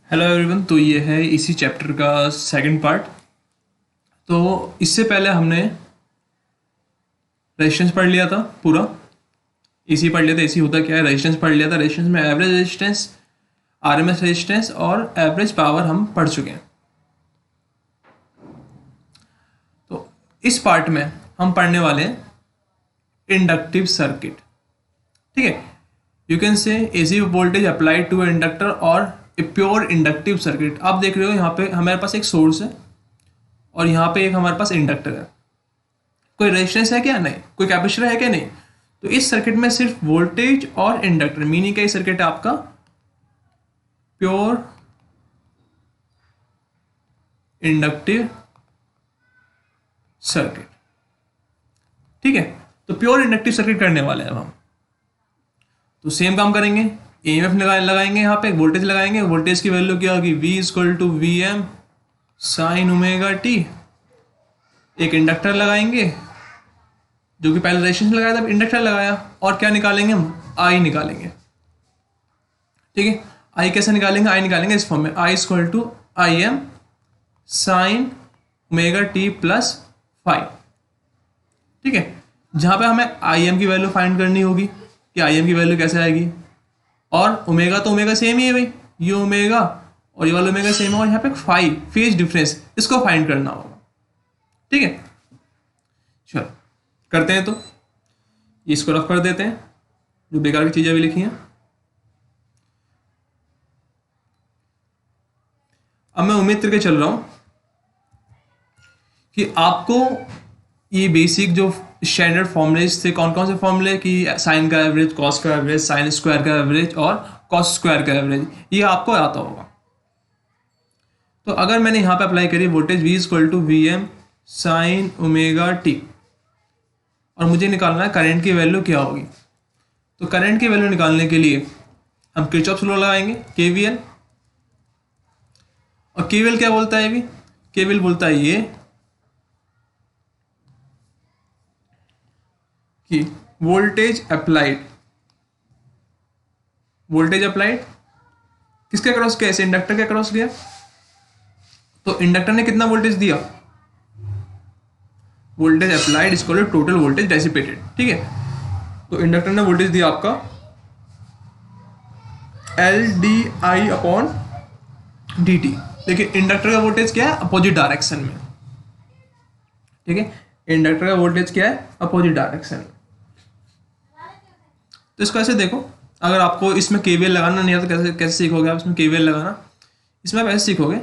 Hello everyone. तो ये है इसी चैप्टर का सेकंड पार्ट। तो इससे पहले हमने रेजिस्टेंस पढ़ लिया था पूरा। इसी पढ़ लिया था। इसी होता क्या है, रेजिस्टेंस पढ़ लिया था। रेजिस्टेंस में एवरेज रेजिस्टेंस, आरएमएस रेजिस्टेंस और एवरेज पावर हम पढ़ चुके हैं। तो इस पार्ट में हम पढ़ने वाले हैं इंडक्टिव सर्किट। ठीक है, you can say AC voltage applied to inductor और ए प्योर इंडक्टिव सर्किट। आप देख रहे हो यहाँ पे हमारे पास एक सोर्स है और यहाँ पे एक हमारे पास इंडक्टर है। कोई रेजिस्टेंस है क्या? नहीं। कोई कैपेसिटर है क्या? नहीं। तो इस सर्किट में सिर्फ वोल्टेज और इंडक्टर, मीनिंग का ये सर्किट है आपका प्योर इंडक्टिव सर्किट। ठीक है, तो प्योर इंडक्टिव सर्किट करने वाले हैं अब हम। तो सेम काम करेंगे, एएमएफ लगाएंगे, यहाँ पे वोल्टेज लगाएंगे। वोल्टेज की वैल्यू क्या होगी? V equal to V M sine omega t. एक इंडक्टर लगाएंगे, जो कि पहले रेजिस्टेंस लगाया था, इंडक्टर लगाया, और क्या निकालेंगे हम? आई निकालेंगे। ठीक है, आई कैसे निकालेंगे? आई निकालेंगे इस फॉर्म में, I equal to I M sine omega t plus 5। ठीक है, जहां पे हमें आई एम की वैल्यू फाइंड करनी होगी कि आई एम की वैल्यू कैसे आएगी। और ओमेगा तो ओमेगा सेम ही है भाई, ये ओमेगा और ये वाला ओमेगा सेम है, और यहाँ पे 5 फेज डिफरेंस, इसको फाइंड करना होगा। ठीक है, चलो करते हैं। तो इसको रफ कर देते हैं, जो बेकार की चीजें भी लिखी हैं। अब मैं उम्मीद करके चल रहा हूं कि आपको ये बेसिक जो स्टैंडर्ड फॉर्मूलेज थे, कौन कौन से फॉर्मूले कि साइन का एवरेज, कॉस का एवरेज, साइन स्क्वायर का एवरेज और कॉस स्क्वायर का एवरेज, ये आपको आता होगा। तो अगर मैंने यहाँ पे अप्लाई करी voltage V equal to V M sine omega t, और मुझे निकालना है करंट की वैल्यू क्या होगी। तो करंट की वैल्यू निकालने के लिए हम किरचॉफ लॉ लगाएंगे, केवीएल। और केवीएल क्या बोलता है? भी केवीएल बोलता है ये कि वोल्टेज अप्लाइड किसके क्रॉस गया? इस इंडक्टर के क्रॉस गया। तो इंडक्टर ने कितना वोल्टेज दिया? Voltage applied equal to total voltage dissipated. ठीक है, तो इंडक्टर ने वोल्टेज दिया आपका L d i upon d t. लेकिन इंडक्टर का वोल्टेज क्या है? अपोजिट डायरेक्शन में। ठीक है, इंडक्टर का वोल्टेज क्या है? अपोजिट डायरेक्शन में। तो इसको ऐसे देखो, अगर आपको इसमें केवीएल लगाना नहीं आता, कैसे कैसे सीखोगे आप इसमें केवीएल लगाना? इसमें आप ऐसे सीखोगे,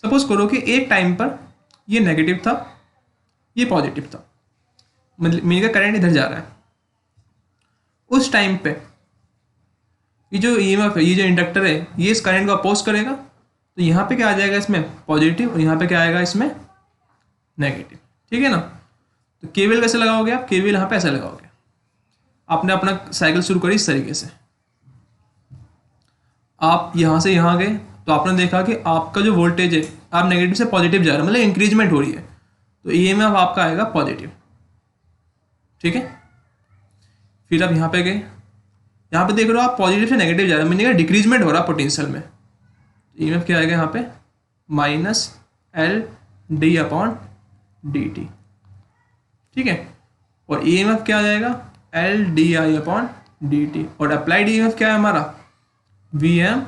सपोज करो कि एक टाइम पर ये नेगेटिव था, ये पॉजिटिव था, मतलब मीन का करंट इधर जा रहा है। उस टाइम पे ये जो ईएमएफ है, ये जो इंडक्टर है, ये इस करंट को अपोज करेगा। तो यहाँ पे क्या आ जाएगा? इसमें पॉजिटिव, और यहाँ पे क्या आएगा? इसमें नेगेटिव। ठीक है ना? तो केवीएल कैसे लगाओगे आप? केवीएल यहाँ पे ऐसे लगाओगे। आपने अपना साइकिल शुरू करी इस तरीके से, आप यहाँ से यहाँ गए, तो आपने देखा कि आपका जो वोल्टेज है, आप नेगेटिव से पॉजिटिव जा रहे हैं, मतलब इंक्रीजमेंट हो रही है। तो ईएमएफ आपका आएगा पॉजिटिव। ठीक है, फिर आप यहाँ पे गए, यहाँ पे देख रहे हो आप पॉजिटिव से नेगेटिव जा रहे हैं, मीनिंग डिक्रीजमेंट हो रहा है पोटेंशियल में। ईएमएफ क्या आएगा यहाँ पे? Minus L d upon d t. ठीक है, और ईएमएफ क्या आ जाएगा? L d i upon d t. और अप्लाइड ईएमएफ क्या है हमारा? V M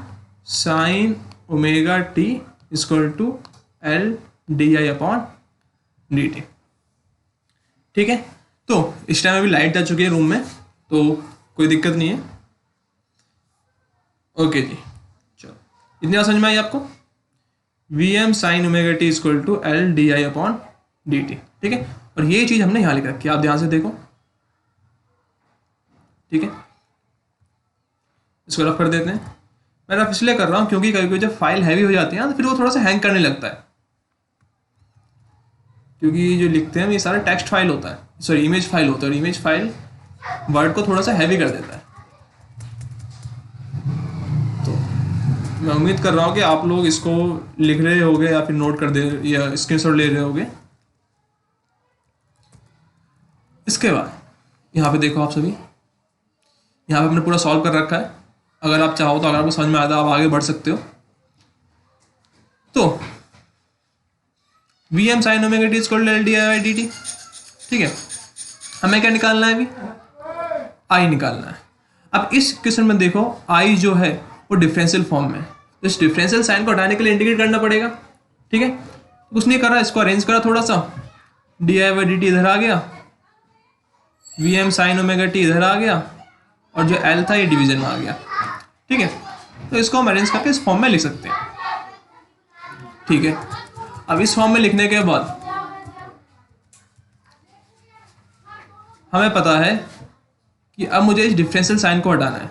sine omega t equal to L d i upon d t. ठीक है, तो इस टाइम अभी लाइट जा चुकी है रूम में, तो कोई दिक्कत नहीं है। ओके जी, चलो इतनी बात समझ में आई आपको? V M sine omega t equal to L d i upon d t. ठीक है, और ये चीज हमने यहाँ लिख रखी है, आप ध्यान से देखो। ठीक है, इसको रफ कर देते हैं। मैं रफ इसलिए कर रहा हूँ क्योंकि कभी कभी जब फाइल हैवी हो जाती है ना, तो फिर वो थोड़ा सा हैंग करने लगता है, क्योंकि जो लिखते हैं ये सारा टेक्स्ट फाइल होता है, सॉरी इमेज फाइल होता है, और इमेज फाइल वर्ड को थोड़ा सा हैवी कर देता है। तो मैं उम्मीद कर रहा हूँ कि आप लोग इसको लिख रहे होगे या फिर नोट कर दे या स्क्रीनशॉट ले रहे होगे। इसके बाद यहाँ पे देखो आप सभी, यहाँ पे हमने पूरा सॉल्व कर रखा है। अगर आप चाहो तो, अगर आपको समझ में आता है, आप आगे बढ़ सकते हो। तो V M sine omega t equal to L d i by d t. ठीक है, हमें क्या निकालना है अभी, आई निकालना है। अब इस क्वेश्चन में देखो आई जो है वो डिफरेंशियल फॉर्म में है, तो इस डिफरेंशियल साइन को हटाने के लिए इंटीग्रेट करना पड़ेगा। ठीक है, कुछ नहीं करा, इसको अरेंज करा थोड़ा सा, d i by d t इधर आ गया, V M sine omega t इधर आ गया, और जो एल था ये डिवीजन में आ गया। ठीक है, तो इसको हम अरेंज करके इस फॉर्म में लिख सकते हैं। ठीक है, अब इस फॉर्म में लिखने के बाद हमें पता है कि अब मुझे इस डिफरेंशियल साइन को हटाना है,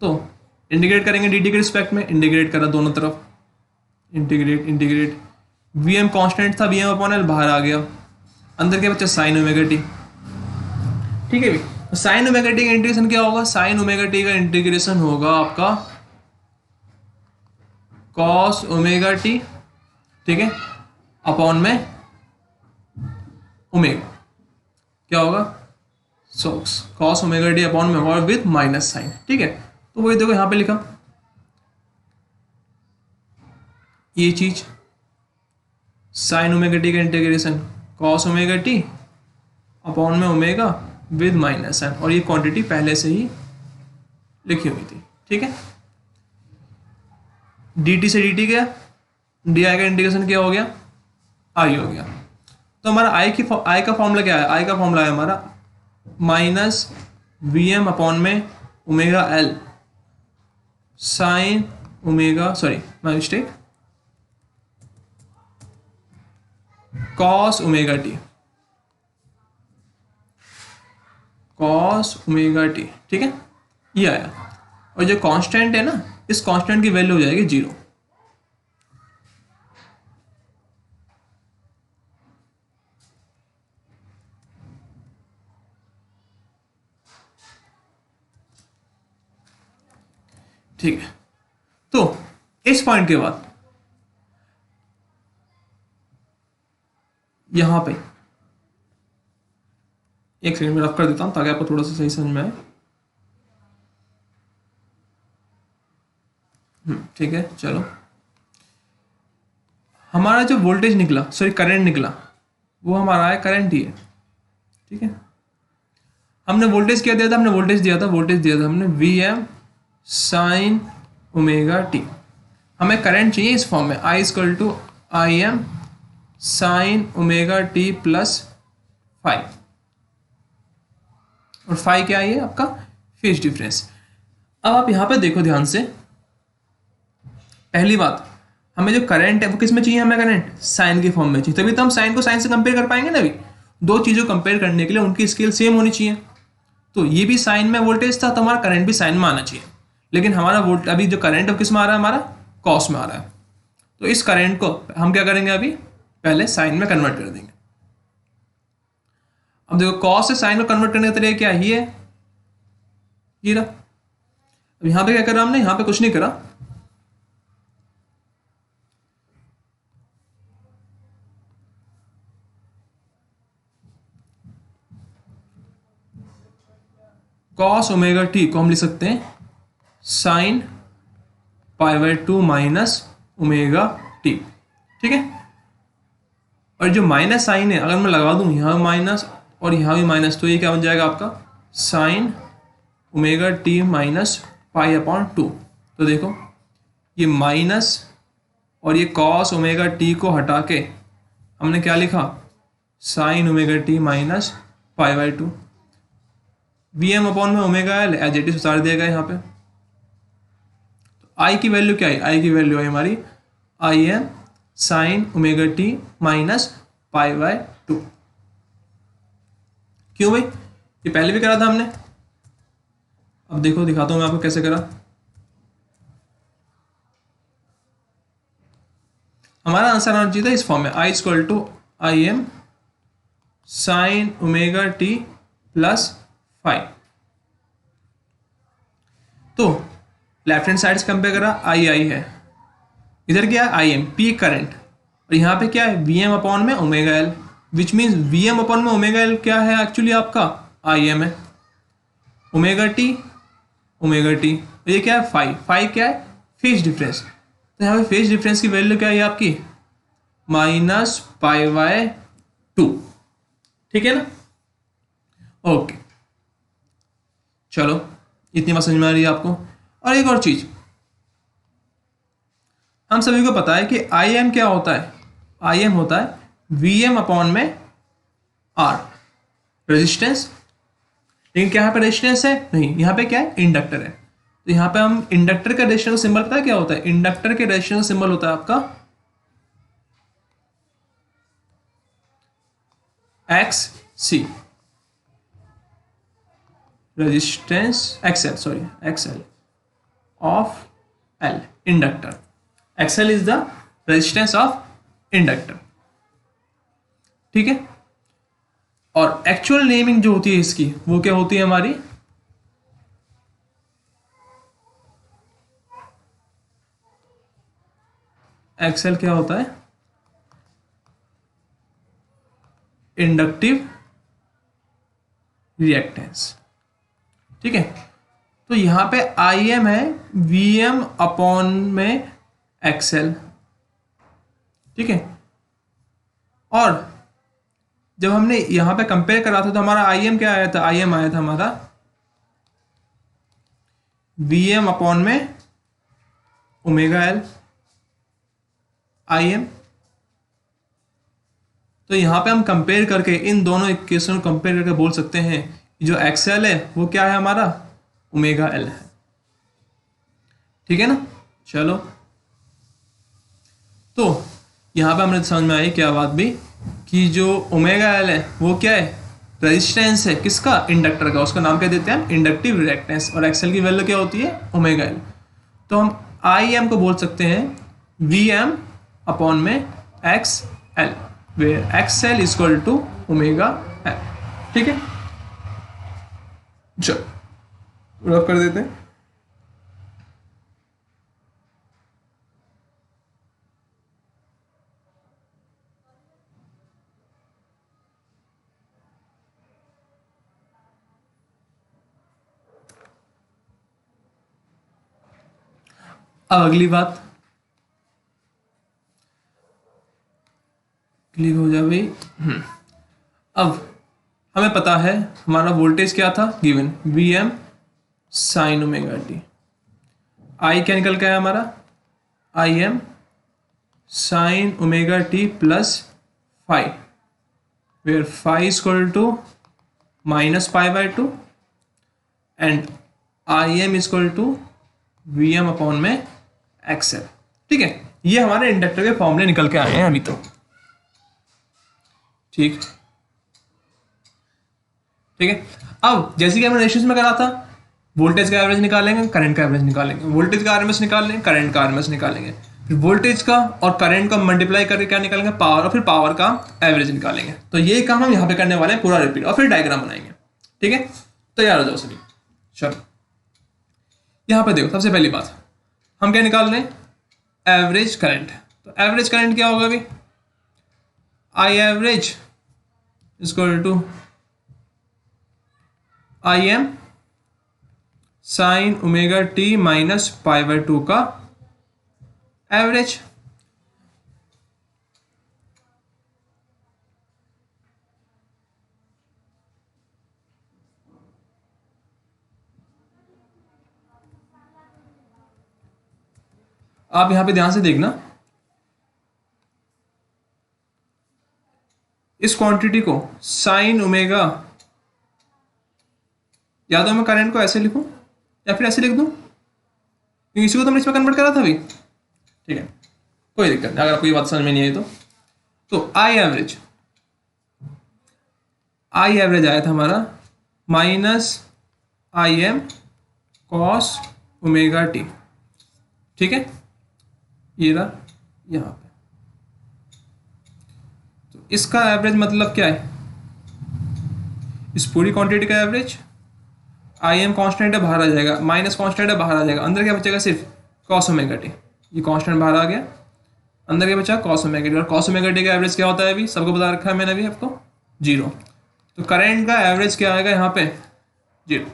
तो इंटीग्रेट करेंगे डी टी के रिस्पेक्ट में, इंटीग्रेट करा दोनों तरफ, integrate integrate, V m constant था, वी एम अपॉन एल बाहर आ गया, अंदर के बच्चा साइन ओमेगा टी। ठीक है भी, तो साइन ओमेगा टी का इंटीग्रेशन क्या होगा, साइन ओमेगा टी का इंटीग्रेशन होगा आपका कॉस ओमेगा टी, ठीक है, अपॉन में ओमेगा क्या होगा, कॉस ओमेगा टी अपॉन में होगा विद माइनस साइन। ठीक है, तो वही देखो यहां पे लिखा ये चीज, साइन ओमेगा टी का integration cos omega T upon में ओमेगा विद माइनस साइन, और ये क्वांटिटी पहले से ही लिखी हुई थी। ठीक है, डी टी से डी टी गया, डी आई का इंटीग्रेशन क्या हो गया, आई हो गया। तो हमारा आई का फॉर्मूला क्या है, आई का फॉर्मूला है हमारा माइनस वी एम अपॉन में omega L sine omega, sorry my mistake, cos omega t, cos omega t. ठीक है, ये आया, और जो कांस्टेंट है ना, इस कांस्टेंट की वैल्यू हो जाएगी 0। ठीक है, तो इस पॉइंट के बाद यहां पे एक सेकंड में रफ कर देता हूं ताकि आपको थोड़ा सा सही समझ में आए। ठीक है, चलो, हमारा जो वोल्टेज निकला, सॉरी करंट निकला, वो हमारा है करंट ही है। ठीक है, हमने वोल्टेज क्या दिया था, हमने वोल्टेज दिया था हमने V M sine omega t. हमें करंट चाहिए इस फॉर्म में, I equal to I M sine omega t plus five, और फाइव क्या है आपका फेज डिफरेंस। अब आप यहां पे देखो ध्यान से, पहली बात, हमें जो करंट है वो किस में चाहिए, हमें करंट साइन के फॉर्म में चाहिए, तभी तो हम साइन को साइन से कंपेयर कर पाएंगे ना। अभी दो चीज़ों कंपेयर करने के लिए उनकी स्केल सेम होनी चाहिए। तो ये भी साइन में वोल्टेज था, तो हमारा करंट भी साइन में आना चाहिए, लेकिन हमारा अभी जो करंट है किस में आ रहा है, हमारा कॉस में आ रहा है। तो इस करंट को हम क्या करेंगे, अभी पहले साइन में कन्वर्ट कर देंगे। अब देखो कॉस से साइन में कन्वर्ट करने का तरीका क्या है, ये रहा। अब यहां पे क्या करा हमने, यहां पे कुछ नहीं करा, कॉस ओमेगा टी को हम लिख सकते हैं sine pi by 2 minus omega t. ठीक है, और जो माइनस साइन है अगर मैं लगा दूं यहां माइनस और यहां भी माइनस, तो ये क्या बन जाएगा आपका sign omega t minus pi upon 2। तो देखो ये माइनस और ये कॉस ओमेगा टी को हटा के हमने क्या लिखा, sine omega t minus pi by 2। V M upon में omega L as it is उतार दिया गया यहाँ पे। तो आई की वैल्यू क्या है, आई की वैल्यू है हमारी I am sine omega t minus pi by 2। क्यों भाई, ये पहले भी करा था हमने। अब देखो दिखाता हूं मैं आपको कैसे करा। हमारा आंसर आना चाहिए था इस फॉर्म में, I equal to I M sine omega t plus 5। तो लेफ्ट हैंड साइड से कंपेयर करा, आई आई है, इधर क्या है आई एम पी करंट, और यहाँ पे क्या है वी एम अपॉन में omega L, which means V M upon में ओमेगा एल क्या है एक्चुअली आपका आई एम है, ओमेगा टी, ये क्या है फाइव, क्या है फेज डिफरेंस। तो तो यहाँ पे फेज डिफरेंस की वैल्यू क्या है आपकी -π/2। ठीक है ना। ओके चलो इतनी बात समझ में आ रही है आपको। और एक और चीज, हम सभी को पता है कि आई एम क्या होता है, आई एम होता है वी एम अपॉन में आर, रेजिस्टेंस। लेकिन क्या यहाँ पे रेजिस्टेंस है, नहीं, यहाँ पे क्या है, इंडक्टर है। तो यहाँ पे हम इंडक्टर का रेजिस्टेंस सिंबल पता है क्या होता है, इंडक्टर के रेजिस्टेंस सिंबल होता है आपका X C, resistance XL, sorry XL of L, inductor. XL is the resistance of inductor. ठीक है। और एक्चुअल नेमिंग जो होती है इसकी वो क्या होती है हमारी, एक्सएल क्या होता है, इंडक्टिव रिएक्टेंस। ठीक है। तो यहां पे आई एम है वी एम अपॉन में एक्सएल। ठीक है। और जब हमने यहां पे कंपेयर करा था तो हमारा आई एम क्या आया था, आई एम आया था हमारा वी एम अपॉन में ओमेगा एल आई एम। तो यहां पे हम कंपेयर करके इन दोनों इक्वेशन को कंपेयर करके बोल सकते हैं कि जो एक्सएल है वो क्या है हमारा ओमेगा एल है। ठीक है ना। चलो तो यहां पे हमने समझ में आई क्या बात भी, कि जो ओमेगा एल है वो क्या है, रेजिस्टेंस है किसका, इंडक्टर का, उसका नाम क्या देते हैं हम, इंडक्टिव रिएक्टेंस। और एक्सएल की वैल्यू क्या होती है, ओमेगा एल। तो हम आई एम को बोल सकते हैं वी एम अपॉन में X L, where X L is equal to omega L. ठीक है। चलो रफ कर देते हैं। अब अगली बात क्लियर हो जाए भाई। अब हमें पता है हमारा वोल्टेज क्या था given, V M sine omega t. I क्या निकल के आया हमारा, I M sine omega t plus five, where five is equal to -π/2 and I M is equal to V M upon में एक्सएल। ठीक है। ये हमारे इंडक्टर के फॉर्मूले निकल के आए हैं अभी तो। ठीक ठीक है। अब जैसे कि हमने रेशियोज में करा था, वोल्टेज का एवरेज निकालेंगे, करंट का एवरेज निकालेंगे, वोल्टेज का आरएमएस निकालेंगे, करंट का आरएमएस निकालेंगे, फिर वोल्टेज का और करंट का मल्टीप्लाई करके क्या निकालेंगे, पावर, और फिर पावर का एवरेज निकालेंगे। तो ये काम हम यहाँ पे करने वाले हैं पूरा रिपीट, और फिर डायग्राम बनाएंगे। ठीक है। तैयार हो जाओ सभी। चलो यहाँ पे देखो, सबसे पहली बात हम क्या निकाल रहे हैं, एवरेज करंट। तो एवरेज करंट क्या होगा अभी, I average equal to I M sine omega t minus π/2 का एवरेज। आप यहां पे ध्यान से देखना, इस क्वांटिटी को साइन ओमेगा, या तो मैं करंट को ऐसे लिखूं या फिर ऐसे लिख दूं, क्योंकि इसी को तो हमने इसमें कन्वर्ट करा था अभी। ठीक है, कोई दिक्कत नहीं, अगर आपको ये बात समझ में नहीं आई तो आई एवरेज आया था हमारा minus I M cos omega t. ठीक है, ये रहा यहां पे। तो इसका एवरेज मतलब क्या है, इस पूरी क्वांटिटी का एवरेज, आई एम कॉन्स्टेंट है बाहर आ जाएगा, माइनस कॉन्स्टेंट है बाहर आ जाएगा, अंदर क्या बचेगा सिर्फ कॉस ओमेगा टी। ये कॉन्स्टेंट बाहर आ गया, अंदर क्या बचा कॉस ओमेगा टी। और कॉस ओमेगा टी का एवरेज क्या होता है अभी सबको बता रखा है मैंने अभी आपको, 0। तो करंट का एवरेज क्या आएगा यहाँ पे, 0।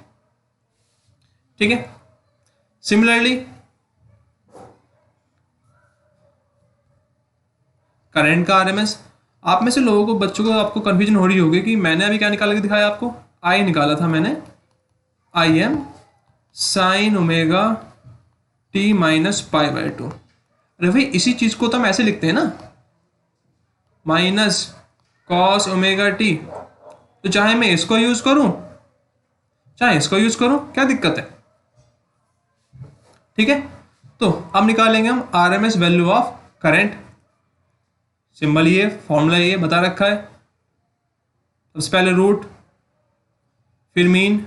ठीक है। सिमिलरली करंट का आरएमएस। आप में से लोगों को, बच्चों को, आपको कन्फ्यूजन हो रही होगी कि मैंने अभी क्या निकाल के दिखाया आपको, आई निकाला था मैंने, I am sine omega t minus pi by to. अरे भाई इसी चीज को तो हम ऐसे लिखते हैं ना, माइनस कॉस ओमेगा टी। तो चाहे मैं इसको यूज करूं चाहे इसको यूज करूं, क्या दिक्कत है? ठीक है, तो अब निकालेंगे हम RMS value of current. Symbol ये, फॉर्मूला ये बता रखा है। सबसे पहले रूट, फिर मीन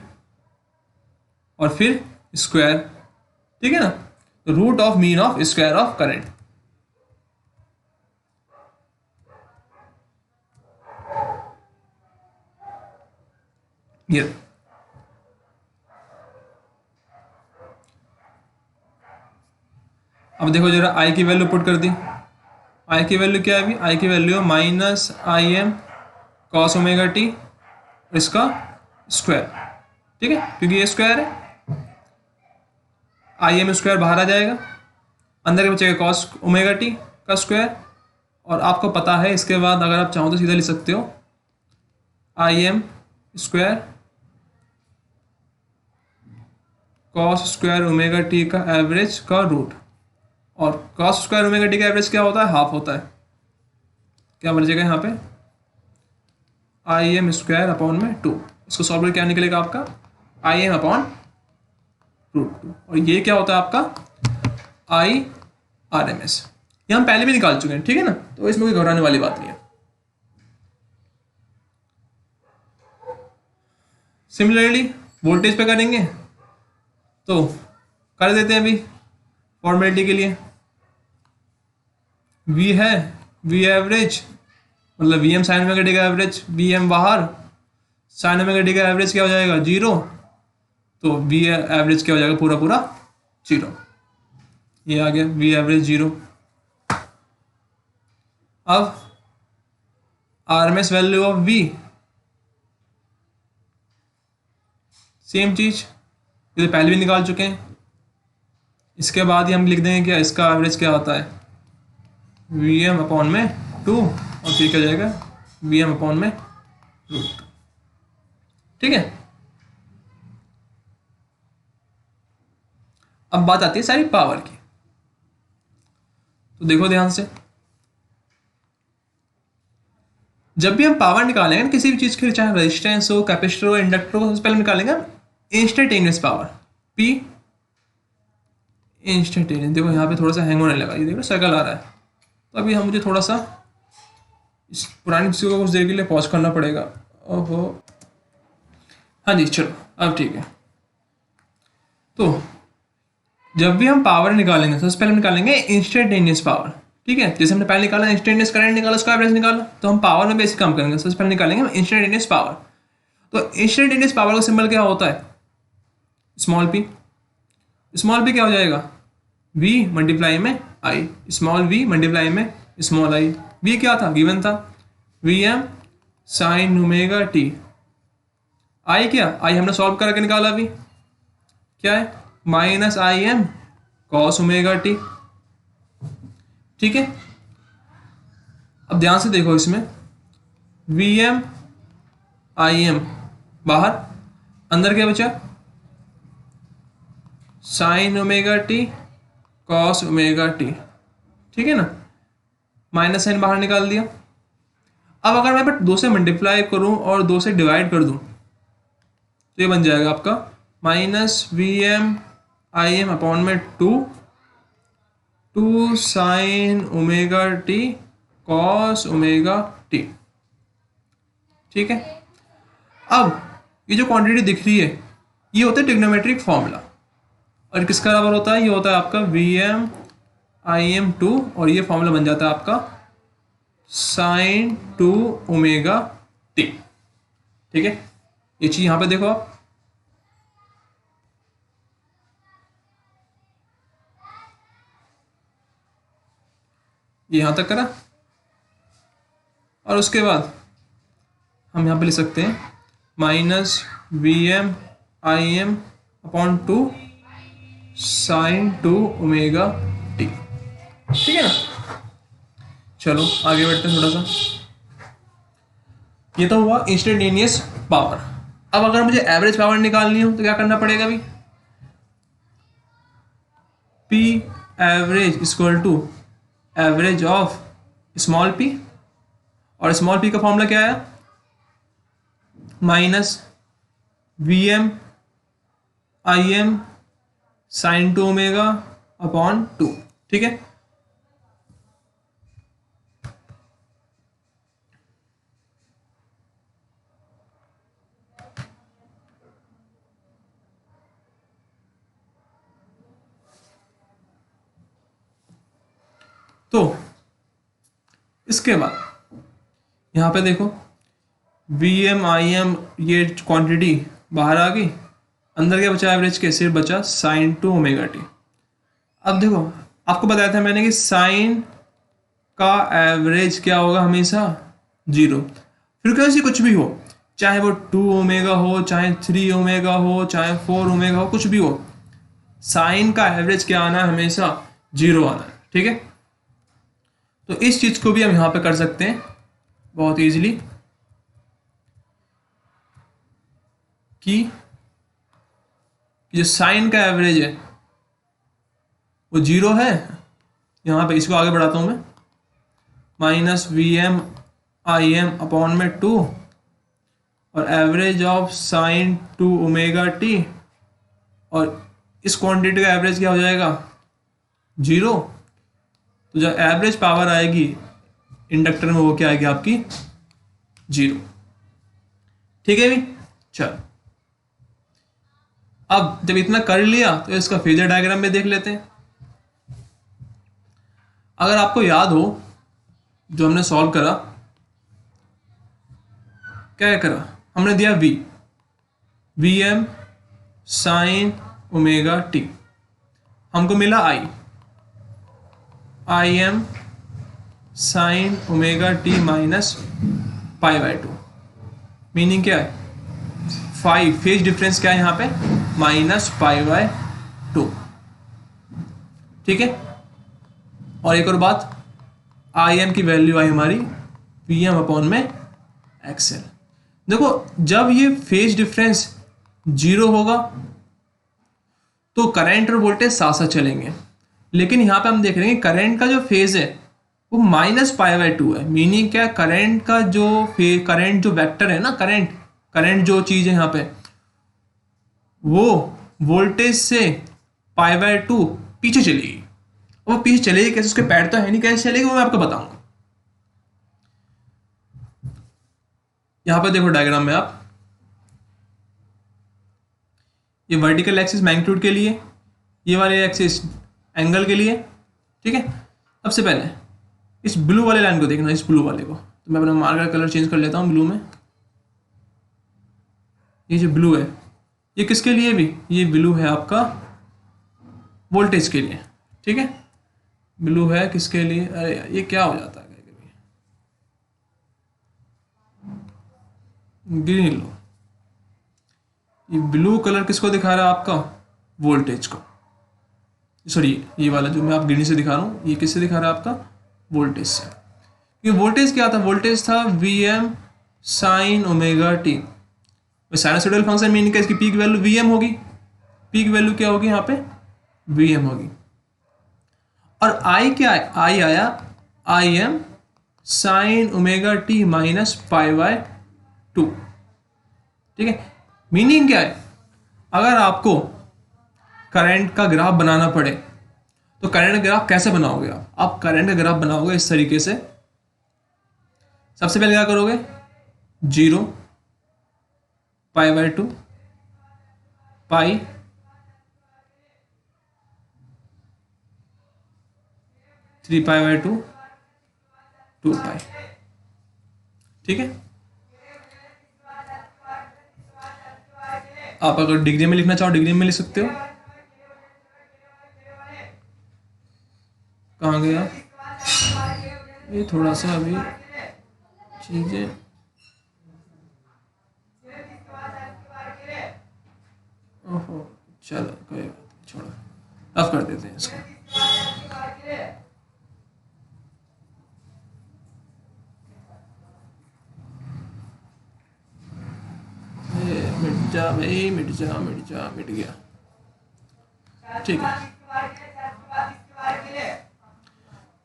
और फिर स्क्वायर। ठीक है ना, तो root of mean of square of current. ये अब देखो जरा, आई की वैल्यू पुट कर दी। आई की वैल्यू क्या है अभी? आई की value minus I M cos omega T, इसका स्क्वायर। ठीक है, क्योंकि ये स्क्वायर है, आई एम स्क्वायर बाहर आ जाएगा, अंदर के बचेगा कॉस ओमेगा टी का स्क्वायर। और आपको पता है इसके बाद अगर आप चाहो तो सीधा लिख सकते हो I am square cos square omega t का एवरेज का रूट। और कॉस स्क्वायर ओमेगा टी का एवरेज क्या होता है? हाफ होता है। क्या बन जाएगा यहाँ पे? आई एम स्क्वायर अपॉन में 2। इसको सॉल्व करके क्या निकलेगा आपका? I m upon root 2। और ये क्या होता है आपका? I R M S. ये हम पहले भी निकाल चुके हैं, ठीक है ना, तो इसमें कोई घबराने वाली बात नहीं है। सिमिलरली वोल्टेज पे करेंगे तो कर देते हैं अभी फॉर्मेलिटी के लिए। V है, V एवरेज मतलब V M sine omega t का एवरेज, वी एम बाहर, साइन ओमेगा टी का एवरेज क्या हो जाएगा? 0। तो V एवरेज क्या हो जाएगा? पूरा पूरा 0। ये आ गया V एवरेज 0। अब RMS value of V, same चीज, ये तो पहले भी निकाल चुके हैं। इसके बाद ही हम लिख देंगे क्या इसका एवरेज क्या होता है? वी एम अपॉन में 2 और फिर क्या जाएगा? वी एम अपॉन में रूट। ठीक है, अब बात आती है सारी पावर की। तो देखो ध्यान से, जब भी हम पावर निकालेंगे किसी भी चीज के, चाहे रेजिस्टेंस हो, कैपेसिटर हो, इंडक्टर हो, सबसे पहले निकालेंगे हम इंस्टेंटेनियस पावर, पी इंस्टेंटेनियस। देखो यहाँ पे थोड़ा सा हैंग होने लगा, ये देखो सर्कल आ रहा है। तो अभी हम मुझे थोड़ा सा इस पुरानी चीज़ों को कुछ देर के लिए पॉज करना पड़ेगा। ओहो, हाँ जी चलो अब ठीक है। तो जब भी हम पावर निकालेंगे सबसे पहले निकालेंगे इंस्टेंटेनियस पावर। ठीक है, जैसे हमने पहले निकाला इंस्टेंटेनियस करंट निकाला, उसका एवरेज निकाला, तो हम पावर में बेसिक काम करेंगे। सबसे पहले निकालेंगे हम इंस्टेंटेनियस पावर। तो इंस्टेंटेनियस पावर का सिंबल क्या होता है? Small P. स्मॉल पी क्या हो जाएगा? V मल्टीप्लाई में आई, स्मॉल v मल्टीप्लाई में स्मॉल आई। V क्या था? गिवन था, V M sine omega t. I क्या? आई हमने सॉल्व करके निकाला अभी, क्या है? Minus I M cos omega t. ठीक है, अब ध्यान से देखो, इसमें वी एम आई एम बाहर, अंदर क्या बचा? Sign omega t cos omega t. ठीक है ना, माइनस साइन बाहर निकाल दिया। अब अगर मैं 2 से मल्टीप्लाई करूं और 2 से डिवाइड कर दूं तो ये बन जाएगा आपका minus V m I m upon में 2 sine omega t cos omega t. ठीक है, अब ये जो क्वांटिटी दिख रही है ये होता है ट्रिग्नोमेट्रिक फॉर्मूला, और किसका बराबर होता है? ये होता है आपका वी एम आई एम 2, और ये फॉर्मूला बन जाता है आपका साइन 2 ओमेगा टी। ठीक है, ये चीज यहां पे देखो आप, ये यहां तक करा, और उसके बाद हम यहां पे लिख सकते हैं minus V m I m upon 2 sine 2 omega t. ठीक है ना, चलो आगे बढ़ते हैं थोड़ा सा। ये तो हुआ इंस्टेंटेनियस पावर। अब अगर मुझे एवरेज पावर निकालनी हो तो क्या करना पड़ेगा अभी? P average equal to average of small p, और स्मॉल p का फॉर्मूला क्या है? Minus Vm Im sine 2 omega upon 2। ठीक है, तो इसके बाद यहां पे देखो Vm Im ये क्वांटिटी बाहर आ गई, अंदर क्या बचा एवरेज के? सिर्फ बचा साइन 2 ओमेगा टी। अब देखो आपको बताया था मैंने कि साइन का एवरेज क्या होगा? हमेशा 0। फ्रीक्वेंसी कुछ भी हो, चाहे वो 2 ओमेगा हो, चाहे 3 ओमेगा हो, चाहे 4 ओमेगा हो, कुछ भी हो, साइन का एवरेज क्या आना है? हमेशा 0 आना है। ठीक है, तो इस चीज को भी हम यहां पे कर सकते हैं बहुत इजीली कि जो साइन का एवरेज है वो 0 है। यहां पे इसको आगे बढ़ाता हूं मैं, माइनस Vm Im अपॉन में 2 और average of sine 2 omega t, और इस क्वांटिटी का एवरेज क्या हो जाएगा? 0। तो जो एवरेज पावर आएगी इंडक्टर में वो क्या आएगी? आपकी 0। ठीक है भी, चलो अब जब इतना कर लिया तो इसका फेजर डायग्राम में देख लेते हैं। अगर आपको याद हो जो हमने सॉल्व करा, क्या करा हमने? दिया Vm साइन ओमेगा टी, हमको मिला Im sign omega t minus pi by 2। Meaning क्या है? 5 फेज डिफरेंस क्या है यहाँ पे? Minus pi by 2। ठीक है, और एक और बात, Im की वैल्यू आई हमारी Vm अपॉन में एक्सएल। देखो जब ये फेज डिफरेंस 0 होगा तो करंट और वोल्टेज साथ साथ चलेंगे, लेकिन यहां पे हम देख रहे हैं करंट का जो फेज है वो माइनस पाई बाय 2 है। मीनिंग क्या? करंट का जो करंट जो वेक्टर है ना, करंट जो चीज है यहाँ पे, वो वोल्टेज से पाई बाय 2 पीछे चलेगी। वो पीछे चलेगी कैसे? उसके पैड तो है नहीं, कैसे चलेगी वो मैं आपको बताऊंगा। यहां पर देखो डायग्राम में आप, ये वर्टिकल एक्सिस मैग्नीट्यूड के लिए, ये वाले एक्सिस एंगल के लिए। ठीक है, सबसे पहले इस ब्लू वाले लाइन को देखना, इस ब्लू वाले को। तो मैं अपना मार्कर कलर चेंज कर लेता हूं ब्लू में। ये जो ब्लू है ये किसके लिए? भी ये ब्लू है आपका वोल्टेज के लिए। ठीक है, ब्लू है किसके लिए? अरे ये क्या हो जाता है कभी? ग्रीन लो। ये ब्लू कलर किसको दिखा रहा है? आपका वोल्टेज को। सॉरी, ये वाला जो मैं आप ग्रीन से दिखा रहा हूँ ये किससे दिखा रहा है? आपका वोल्टेज से। ये वोल्टेज क्या था? वोल्टेज था Vm sign omega T. Sinusoidal function meaning इसकी पीक वैल्यू Vm होगी। पीक वैल्यू क्या होगी यहाँ पे? Vm होगी। और I क्या है? I आया Im sign omega t minus pi by 2। ठीक है, मीनिंग क्या है? अगर आपको करंट का ग्राफ बनाना पड़े तो करंट का ग्राफ कैसे बनाओगे? आप करंट का ग्राफ बनाओगे इस तरीके से। सबसे पहले क्या करोगे? 0 pi by 2 pi 3 pi by 2 2 पाई। ठीक है, आप अगर डिग्री में लिखना चाहो डिग्री में लिख सकते हो। कहाँ गया ये? थोड़ा सा अभी चीजें, ओहो चलो कोई बात नहीं, छोड़ो, अब कर देते हैं इसको। जा भाई, मिट जा मिट जा, मिट गया। ठीक है,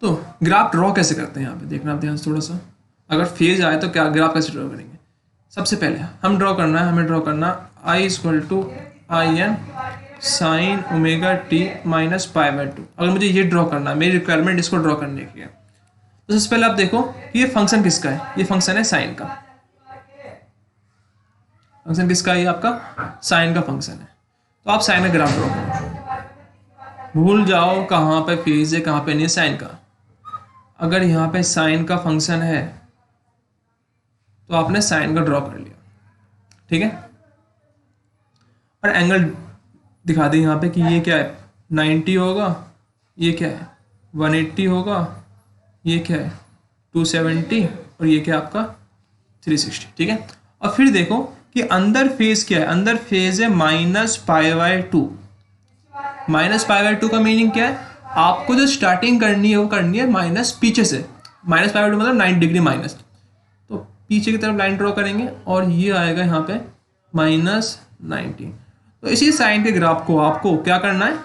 तो ग्राफ ड्रॉ कैसे करते हैं यहाँ पे देखना आप ध्यान से थोड़ा सा। अगर फेज आए तो क्या ग्राफ कैसे ड्रॉ करेंगे। सबसे पहले हमें ड्रॉ करना I equal to I M sine omega t minus pi by two. अगर मुझे ये ड्रॉ करना है, मेरी रिक्वायरमेंट इसको ड्रॉ करने की है, तो सबसे पहले आप देखो कि ये फंक्शन किसका है। ये फंक्शन है साइन का। फंक्शन किसका है? ये आपका साइन का फंक्शन है। तो आप साइन का ग्राफ ड्रॉ करो, भूल जाओ कहाँ पे फेज है कहाँ पे नहीं, साइन का। अगर यहाँ पे साइन का फंक्शन है तो आपने साइन का ड्रॉ कर लिया, ठीक है। और एंगल दिखा दें यहाँ पे कि ये क्या है, 90 होगा, ये क्या है 180 होगा, ये क्या है 270 और ये क्या है आपका 360, ठीक है। और फिर देखो कि अंदर फेज क्या है, अंदर फेज है minus pi by to. Minus pi by to का मीनिंग क्या है, आपको जो स्टार्टिंग करनी है वो करनी है माइनस पीछे से। माइनस पाई बाई टू मतलब 90 डिग्री माइनस, तो पीछे की तरफ लाइन ड्रॉ करेंगे और ये आएगा यहाँ पे माइनस 90। तो इसी साइन के ग्राफ को आपको क्या करना है,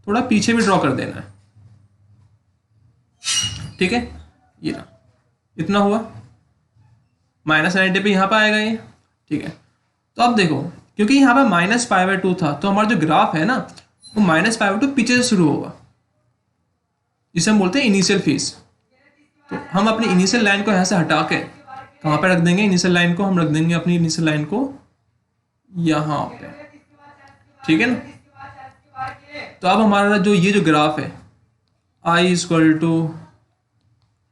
थोड़ा पीछे भी ड्रॉ कर देना है, ठीक है। ये ना इतना हुआ, माइनस 90 पे यहाँ पे आएगा ये, ठीक है। तो अब देखो क्योंकि यहाँ पे माइनस पाई बाई टू था तो हमारा जो ग्राफ है ना वो माइनस पाई बाई टू पीछे से शुरू होगा, जिसे हम बोलते हैं इनिशियल फेज। तो हम अपनी इनिशियल लाइन को यहाँ से हटा के कहाँ पे रख देंगे, इनिशियल लाइन को हम रख देंगे अपनी इनिशियल लाइन को यहाँ पे, ठीक है ना। तो अब हमारा जो ये जो ग्राफ है I equal to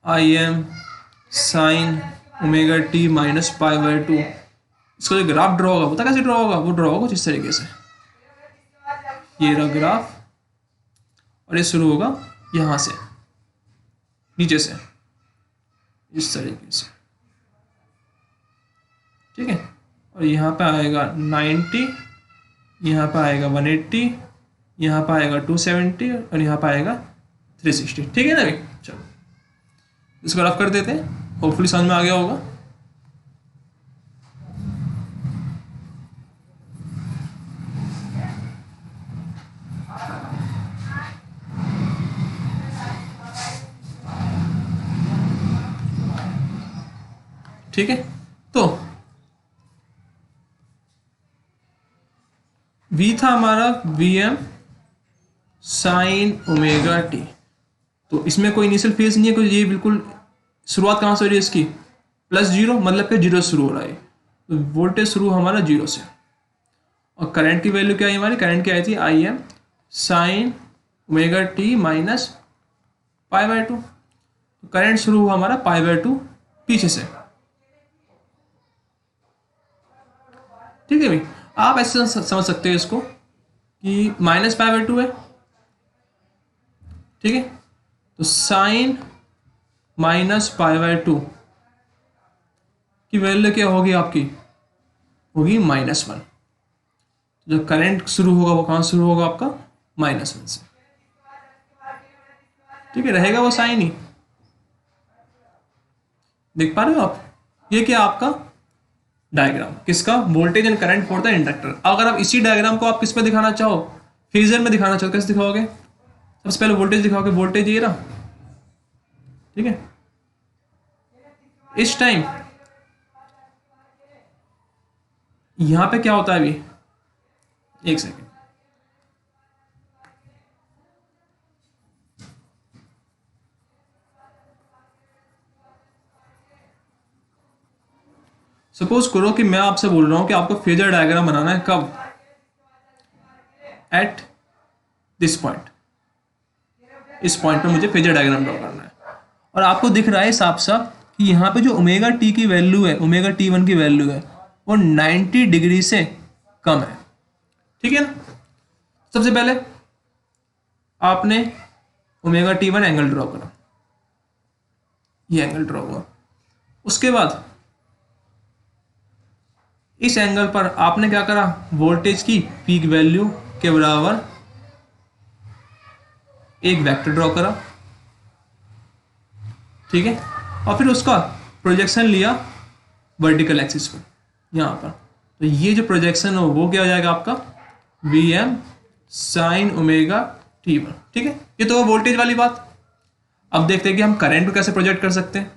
I M sine omega t minus pi by two, इसका जो ग्राफ ड्रॉ होगा पता कैसे ड्रॉ होगा, वो ड्रॉ होगा कुछ इस तरीके से। ये रहा ग्राफ और ये शुरू होगा यहाँ से नीचे से इस तरीके से, ठीक है। और यहाँ पे आएगा 90, यहाँ पे आएगा 180, यहाँ पे आएगा 270 और यहाँ पे आएगा 360, ठीक है ना भाई। चलो इसको रफ कर देते हैं, होपफुली समझ में आ गया होगा। ठीक है, तो V था हमारा Vm साइन ओमेगा टी। तो इसमें कोई इनिशियल फेज नहीं है, कोई ये बिल्कुल शुरुआत कहाँ से हो रही है इसकी, प्लस जीरो, मतलब कि जीरो शुरू हो रहा है। तो वोल्टेज शुरू हमारा जीरो से। और करंट की वैल्यू क्या आई हमारी, करंट क्या आई थी I am sine omega t minus pi by to. तो करंट शुरू हुआ हमारा पाई बाई टू पीछे से, ठीक है भाई। आप ऐसे समझ सकते हो इसको कि माइनस पाई बाई टू है, ठीक है। तो sine minus pi by two की वैल्यू क्या होगी आपकी, होगी -1। जो करंट शुरू होगा वो कहाँ शुरू होगा आपका -1 से, ठीक है। रहेगा वो साइन ही, देख पा रहे हो आप। ये क्या आपका डायग्राम किसका, voltage and current for the inductor. अगर आप इसी डायग्राम को आप किस पे दिखाना चाहो, फेजर में दिखाना चाहो, कैसे दिखाओगे, सबसे पहले वोल्टेज दिखाओगे, वोल्टेज ये रहा, ठीक है। इस टाइम यहां पे क्या होता है अभी, एक सेकेंड, सपोज करो कि मैं आपसे बोल रहा हूं कि आपको फेजर डायग्राम बनाना है, कब, एट दिस पॉइंट, इस पॉइंट पे मुझे फेजर डायग्राम ड्रॉ करना है। और आपको दिख रहा है साफ साफ कि यहाँ पे जो ओमेगा टी की वैल्यू है, ओमेगा T1 की वैल्यू है वो 90 डिग्री से कम है, ठीक है ना। सबसे पहले आपने ओमेगा T1 एंगल ड्रॉ करा, ये एंगल ड्रॉ हुआ। उसके बाद इस एंगल पर आपने क्या करा, वोल्टेज की पीक वैल्यू के बराबर एक वेक्टर ड्रॉ करा, ठीक है। और फिर उसका प्रोजेक्शन लिया वर्टिकल एक्सिस पर, यहाँ पर तो ये जो प्रोजेक्शन हो वो क्या हो जाएगा आपका V M sine omega t one. ठीक है, ये तो वोल्टेज वाली बात। अब देखते हैं कि हम करंट को कैसे प्रोजेक्ट कर सकते हैं,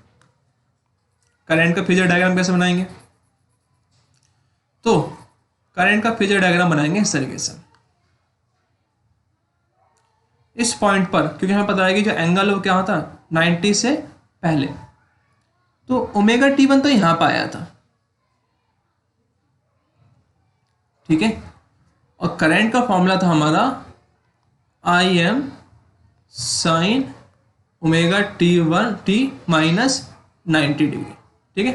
करंट का फेजर डायग्राम कैसे बनाएंगे। तो करंट का फेजर डायग्राम बनाएंगे इस तरीके से। इस पॉइंट पर क्योंकि हमें पता है कि जो एंगल वो क्या था 90 से पहले, तो ओमेगा टी वन तो यहां पर आया था। ठीक है, और करंट का फॉर्मूला था हमारा I M sine omega t one T minus 90 degree. ठीक है,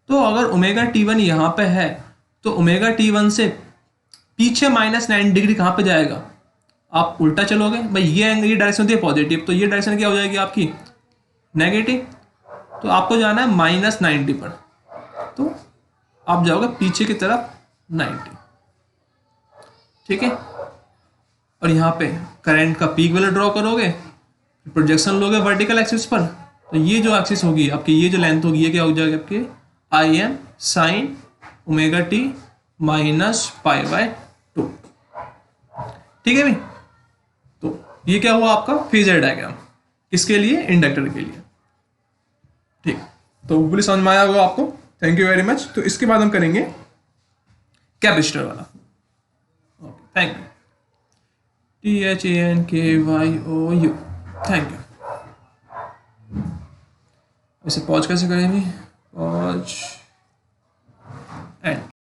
तो अगर ओमेगा टी वन यहाँ पे है तो ओमेगा टी वन से पीछे माइनस 90 डिग्री कहाँ पे जाएगा, आप उल्टा चलोगे भाई, ये डायरेक्शन होती है पॉजिटिव, तो ये डायरेक्शन क्या हो जाएगी आपकी नेगेटिव, तो आपको जाना है माइनस 90 पर, तो आप जाओगे पीछे की तरफ 90। ठीक है, और यहाँ पे करंट का पीक वैल्यू ड्रॉ करोगे, प्रोजेक्शन लोगे वर्टिकल एक्सिस पर, तो ये जो एक्सिस होगी आपकी, ये जो लेंथ होगी, ये क्या हो जाएगा आपके I am sine omega t minus pi by 2। ठीक है भाई, तो ये क्या हुआ आपका फेजर डायग्राम, किसके लिए, इंडक्टर के लिए। ठीक, तो पूरी समझ में आया होगा आपको, थैंक यू वेरी मच। तो इसके बाद हम करेंगे कैपेसिटर वाला। Okay, thank you. THANKYOU, thank you. इसे पॉज कैसे करेंगे, पॉज एंड